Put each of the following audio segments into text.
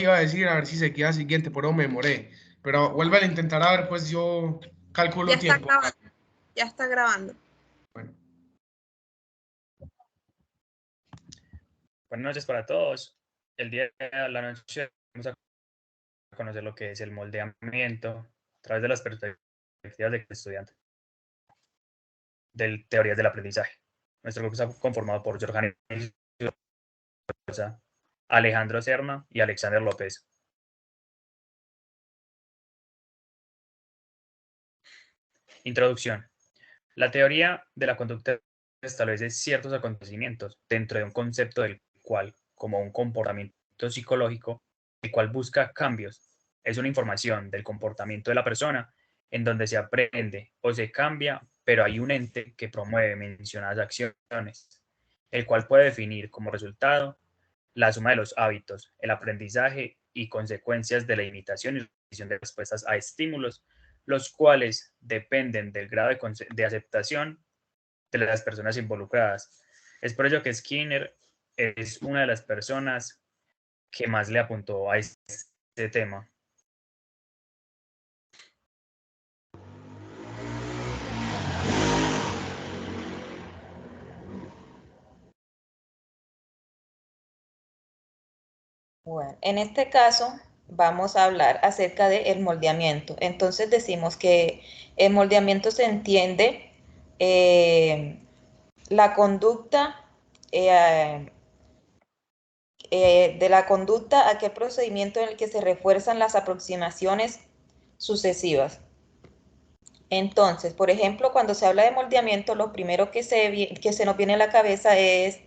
iba a decir, a ver si se queda siguiente, pero me demoré. Pero vuelve a intentar, a ver, pues yo calculo Ya está tiempo. grabando. Ya está grabando. Bueno. Buenas noches para todos. El día de la noche vamos a conocer lo que es el moldeamiento a través de las perspectivas del estudiante de teorías del aprendizaje. Nuestro grupo está conformado por Jorge Alejandro Serna y Alexander López. Introducción. La teoría de la conducta establece ciertos acontecimientos dentro de un concepto del cual, como un comportamiento psicológico, el cual busca cambios, es una información del comportamiento de la persona en donde se aprende o se cambia, pero hay un ente que promueve mencionadas acciones, el cual puede definir como resultado la suma de los hábitos, el aprendizaje y consecuencias de la imitación y repetición de respuestas a estímulos, los cuales dependen del grado de aceptación de las personas involucradas. Es por ello que Skinner es una de las personas que más le apuntó a este tema. Bueno, en este caso vamos a hablar acerca del moldeamiento. Entonces decimos que el moldeamiento se entiende la conducta, de la conducta a aquel procedimiento en el que se refuerzan las aproximaciones sucesivas. Entonces, por ejemplo, cuando se habla de moldeamiento, lo primero que se nos viene a la cabeza es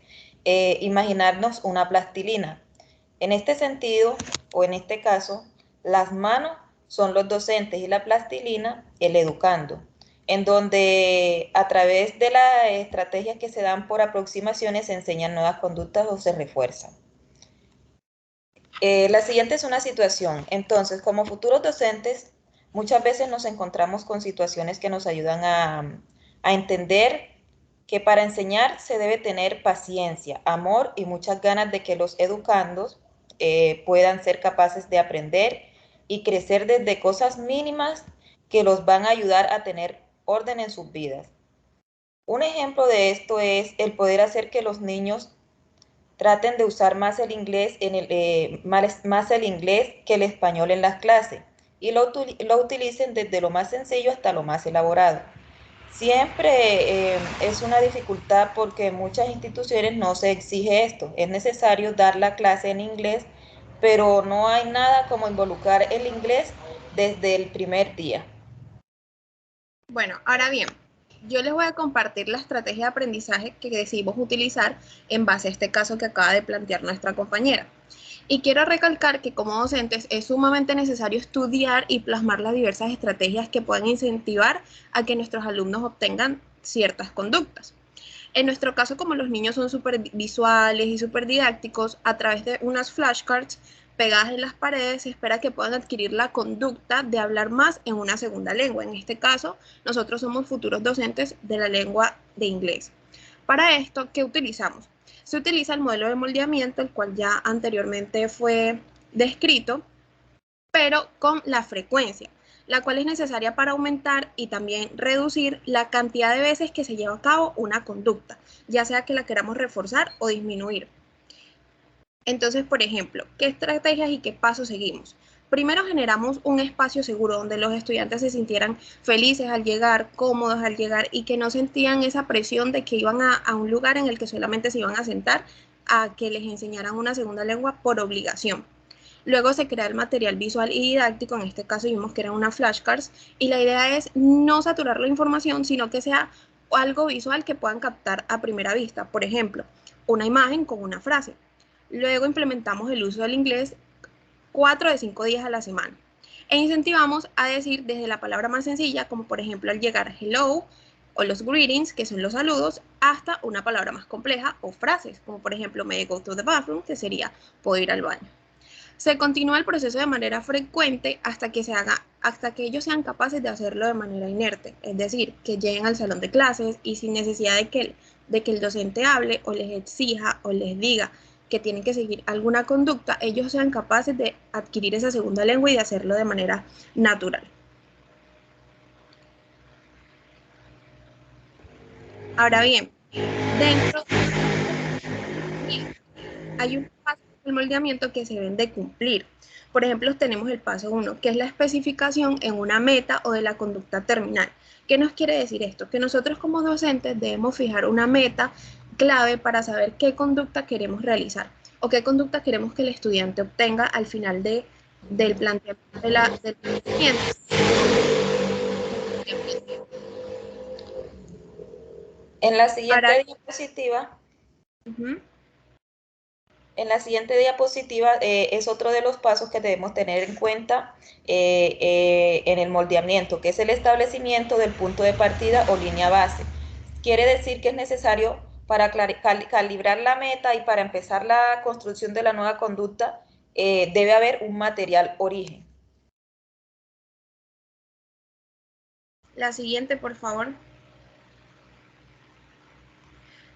imaginarnos una plastilina. En este sentido, o en este caso, las manos son los docentes y la plastilina el educando, en donde a través de las estrategias que se dan por aproximaciones se enseñan nuevas conductas o se refuerzan. La siguiente es una situación. Entonces, como futuros docentes, muchas veces nos encontramos con situaciones que nos ayudan a entender que para enseñar se debe tener paciencia, amor y muchas ganas de que los educandos puedan ser capaces de aprender y crecer desde cosas mínimas que los van a ayudar a tener orden en sus vidas. Un ejemplo de esto es el poder hacer que los niños traten de usar más el inglés, más el inglés que el español en las clases y lo utilicen desde lo más sencillo hasta lo más elaborado. Siempre es una dificultad porque en muchas instituciones no se exige esto. Es necesario dar la clase en inglés, pero no hay nada como involucrar el inglés desde el primer día. Bueno, ahora bien, yo les voy a compartir la estrategia de aprendizaje que decidimos utilizar en base a este caso que acaba de plantear nuestra compañera. Y quiero recalcar que como docentes es sumamente necesario estudiar y plasmar las diversas estrategias que puedan incentivar a que nuestros alumnos obtengan ciertas conductas. En nuestro caso, como los niños son súper visuales y súper didácticos, a través de unas flashcards pegadas en las paredes se espera que puedan adquirir la conducta de hablar más en una segunda lengua. En este caso, nosotros somos futuros docentes de la lengua de inglés. Para esto, ¿qué utilizamos? Se utiliza el modelo de moldeamiento, el cual ya anteriormente fue descrito, pero con la frecuencia, la cual es necesaria para aumentar y también reducir la cantidad de veces que se lleva a cabo una conducta, ya sea que la queramos reforzar o disminuir. Entonces, por ejemplo, ¿qué estrategias y qué pasos seguimos? Primero generamos un espacio seguro donde los estudiantes se sintieran felices al llegar, cómodos al llegar y que no sentían esa presión de que iban a un lugar en el que solamente se iban a sentar a que les enseñaran una segunda lengua por obligación. Luego se crea el material visual y didáctico, en este caso vimos que eran unas flashcards, y la idea es no saturar la información, sino que sea algo visual que puedan captar a primera vista. Por ejemplo, una imagen con una frase. Luego implementamos el uso del inglés 4 de 5 días a la semana. E incentivamos a decir desde la palabra más sencilla, como por ejemplo al llegar hello, o los greetings, que son los saludos, hasta una palabra más compleja o frases, como por ejemplo may I go to the bathroom, que sería puedo ir al baño. Se continúa el proceso de manera frecuente hasta que ellos sean capaces de hacerlo de manera inerte, es decir, que lleguen al salón de clases y sin necesidad de que el docente hable o les exija o les diga que tienen que seguir alguna conducta, ellos sean capaces de adquirir esa segunda lengua y de hacerlo de manera natural. Ahora bien, dentro hay un paso del moldeamiento que se deben de cumplir. Por ejemplo, tenemos el paso 1, que es la especificación en una meta o de la conducta terminal. ¿Qué nos quiere decir esto? Que nosotros como docentes debemos fijar una meta clave para saber qué conducta queremos realizar o qué conducta queremos que el estudiante obtenga al final del planteamiento del conocimiento. En la siguiente diapositiva, es otro de los pasos que debemos tener en cuenta en el moldeamiento, que es el establecimiento del punto de partida o línea base. Quiere decir que es necesario para calibrar la meta y para empezar la construcción de la nueva conducta, debe haber un material origen. La siguiente, por favor.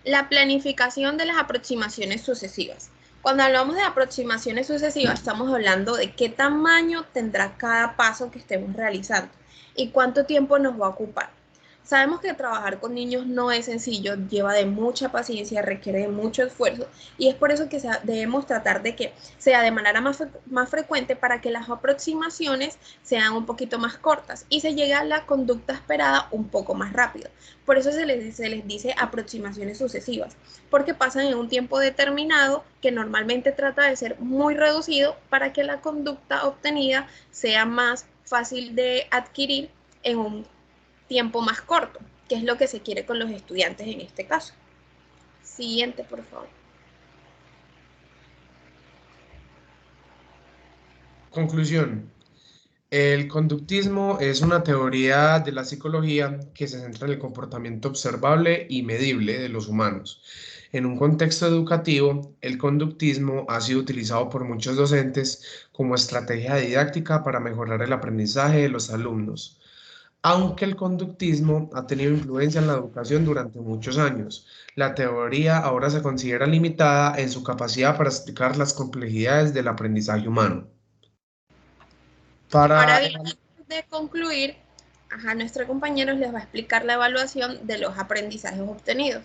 La planificación de las aproximaciones sucesivas. Cuando hablamos de aproximaciones sucesivas, estamos hablando de qué tamaño tendrá cada paso que estemos realizando y cuánto tiempo nos va a ocupar. Sabemos que trabajar con niños no es sencillo, lleva de mucha paciencia, requiere de mucho esfuerzo y es por eso que debemos tratar de que sea de manera más frecuente para que las aproximaciones sean un poquito más cortas y se llegue a la conducta esperada un poco más rápido. Por eso se les dice aproximaciones sucesivas, porque pasan en un tiempo determinado que normalmente trata de ser muy reducido para que la conducta obtenida sea más fácil de adquirir en un tiempo más corto, que es lo que se quiere con los estudiantes en este caso. Siguiente, por favor. Conclusión. El conductismo es una teoría de la psicología que se centra en el comportamiento observable y medible de los humanos. En un contexto educativo, el conductismo ha sido utilizado por muchos docentes como estrategia didáctica para mejorar el aprendizaje de los alumnos. Aunque el conductismo ha tenido influencia en la educación durante muchos años, la teoría ahora se considera limitada en su capacidad para explicar las complejidades del aprendizaje humano. Ahora bien, antes de concluir, nuestro compañero les va a explicar la evaluación de los aprendizajes obtenidos.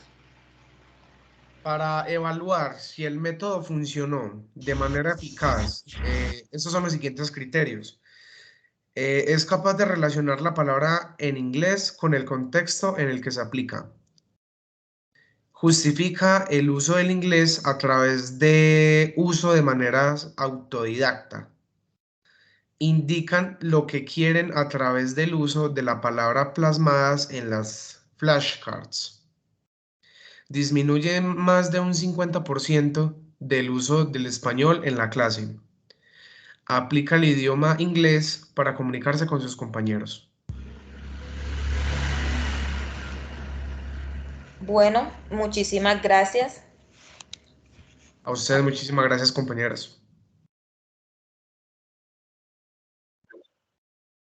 Para evaluar si el método funcionó de manera eficaz, estos son los siguientes criterios. Es capaz de relacionar la palabra en inglés con el contexto en el que se aplica. Justifica el uso del inglés a través de uso de maneras autodidacta. Indican lo que quieren a través del uso de la palabra plasmadas en las flashcards. Disminuye más de un 50% del uso del español en la clase. Aplica el idioma inglés para comunicarse con sus compañeros. Bueno, muchísimas gracias. A ustedes muchísimas gracias, compañeros.